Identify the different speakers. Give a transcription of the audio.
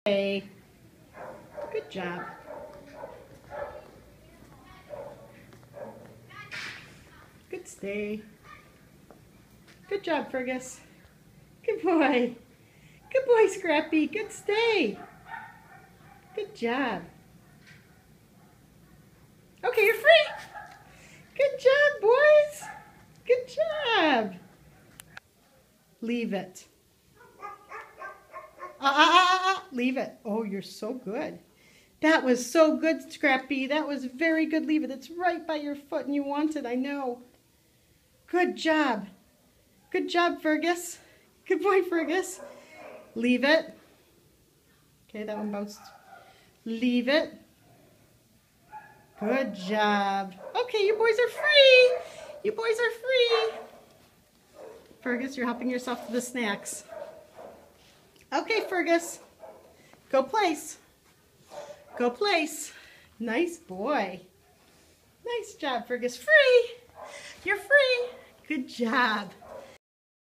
Speaker 1: Hey, good job. Good stay. Good job, Fergus. Good boy. Good boy, Scrappy. Good stay. Good job. Okay, you're free. Good job, boys. Good job. Leave it. Leave it. Oh, you're so good. That was so good, Scrappy. That was very good. Leave it. It's right by your foot and you want it, I know. Good job. Good job, Fergus. Good boy, Fergus. Leave it. Okay, that one bounced. Leave it. Good job. Okay, you boys are free. You boys are free. Fergus, you're helping yourself to the snacks. Okay, Fergus. Go place. Go place. Nice boy. Nice job, Fergus. Free. You're free. Good job.